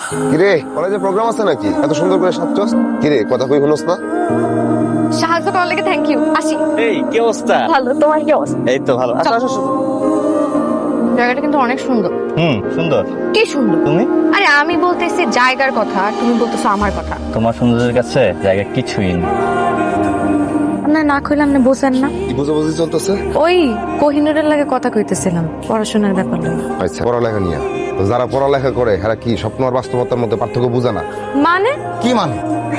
কিরে কলেজে প্রোগ্রাম আছে নাকি? এত সুন্দর করে সাজছস। কিরে কথা কই হলোস না? সাহায্য করার লেগে থ্যাংক ইউ। আসি। এই কি অবস্থা? ভালো, তোমার কি অবস্থা? এই তো ভালো। আসো আসো। জায়গাটা কিন্তু অনেক সুন্দর। সুন্দর। কি সুন্দর? তুমি? আরে আমি বলতেছি জায়গার কথা, তুমি বলতেছো আমার কথা। তোমার সৌন্দর্যের কাছে জায়গা কিছুই না। না কইলাম না, বোঝেন না? কি বুঝাবুঝি চলতেছে? ওই কোহিনুরের লাগে কথা কইতেছিলাম পড়াশোনার ব্যাপারে। আচ্ছা পড়ালেখা নিয়ে যারা পড়ালেখা করে এরা কি স্বপ্ন আর বাস্তবতার মধ্যে পার্থক্য বুঝে না? মানে কি মানে?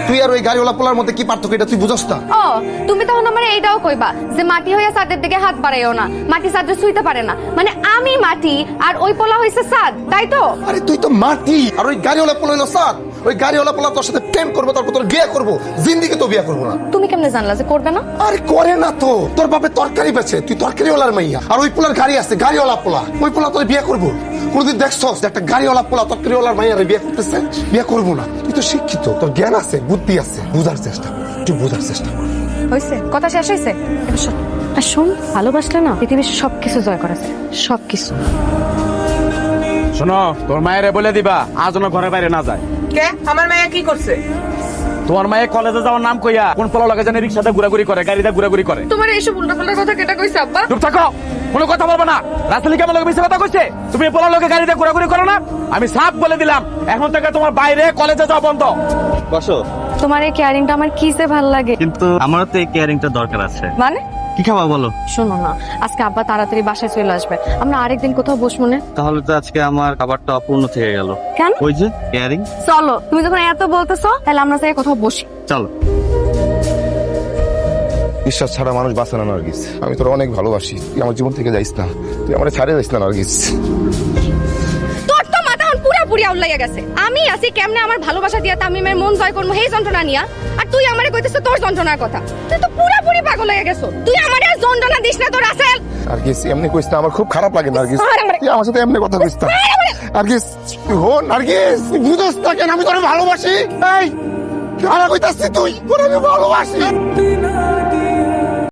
তুই আর ওই গাড়িওয়ালা পোলার মধ্যে কি পার্থক্য এটা তুই বুঝস না? ও তুমি তখন আমার এইটাও কইবা যে মাটি হইয়া ছাদের দিকে হাত বাড়াইও না, মাটি ছাদে শুইতে পারে না। মানে আমি মাটি আর ওই পোলা হইছে ছাদ, তাই তো? আরে তুই তো মাটি আর ওই গাড়িওয়ালা পোলা হইলো সাত। ওই গাড়িওয়ালা পোলা তোর সাথে প্রেম করবো, তারপর তোর বিয়ে করবো, জিন্দিগি তো বিয়ে করবো না। তুমি কেমনে জানলা যে করবে না? আরে করে না তো, তোর বাপে তরকারি বেচে, তুই তরকারিওয়ালার মাইয়া, আর ওই পোলার গাড়ি আছে গাড়িওয়ালা পোলা, ওই পোলা তোর বিয়ে করবো। কোনদিন দেখছস যে একটা গাড়িওয়ালা পোলা তরকারিওয়ালার মাইয়ারে বিয়ে করতেছে? বিয়ে করবো না। তুই তো শিক্ষিত, তোর জ্ঞান আছে, বুদ্ধি আছে, বুঝার চেষ্টা কর, তুই বুঝার চেষ্টা কর। হইছে? কথা শেষ হইছে? এবার শোন। আর শোন, ভালোবাসলে না পৃথিবীর সবকিছু জয় করা যায়, সবকিছু। শোনো, তোর মায়েরে বলে দিবা আজ যেন ঘরে বাইরে না যায়। কে? আমার মায়া কি করছে? তোমার মায়ে কলেজে যাওয়ার নাম কইয়া কোন পোলা লাগে জানে রিক্সাতে ঘোরাঘুরি করে, গাড়িতে ঘোরাঘুরি করে। তোমার এইসব উল্টাপাল্টা কথা কেটা কইছে আব্বা? চুপ থাকো, কোনো কথা বলবো না। রাস্তালি কেমন লোক মিশে কথা কইছে? তুমি পোলা লোকে গাড়িতে ঘোরাঘুরি করো না? আমি সাফ বলে দিলাম এখন থেকে তোমার বাইরে কলেজে যাওয়া বন্ধ। বসো। তোমার এই কেয়ারিংটা আমার কিসে ভাল লাগে। কিন্তু আমারও তো এই কেয়ারিংটা দরকার আছে। মানে কি খাবা বলো? শোনো না, আজকে আব্বা তাড়াতাড়ি বাসায় চলে আসবে, আমরা আরেকদিন কোথাও বসবো না? তাহলে তো আজকে আমার খাবারটা অপূর্ণ থেকে গেল। কেন? ওই যে কেয়ারিং। চলো, তুমি যখন এত বলতেছো তাহলে আমরা যাই কোথাও বসি। চলো। বিশ্বাস ছাড়া মানুষ বাঁচে না নার্গিস। আমি তোর অনেক ভালোবাসি, তুই আমার জীবন থেকে যাইস না, তুই আমার ছাড়ে যাইস না নার্গিস। তোর তো মাথা এখন পুরাপুরি আউলাইয়া গেছে। আমি আছি কেমনে আমার ভালোবাসা দিয়া তামিমের মন জয় করবো সেই যন্ত্রণা নিয়া, আর তুই আমারে কইতেছিস তোর যন্ত্রণার কথা। তুই তো পুরাপুরি পাগল হয়ে গেছো। তুই আমারে আর যন্ত্রণা দিস না তোর আসল। নার্গিস এমনি কইস না, আমার খুব খারাপ লাগে নার্গিস। তুই আমার সাথে এমনি কথা কইস না নার্গিস। তুই হো নার্গিস, তুই বুঝছ না কেন আমি তোরে ভালোবাসি? এই কারা কইতাছিস তুই? তোরে আমি ভালোবাসি।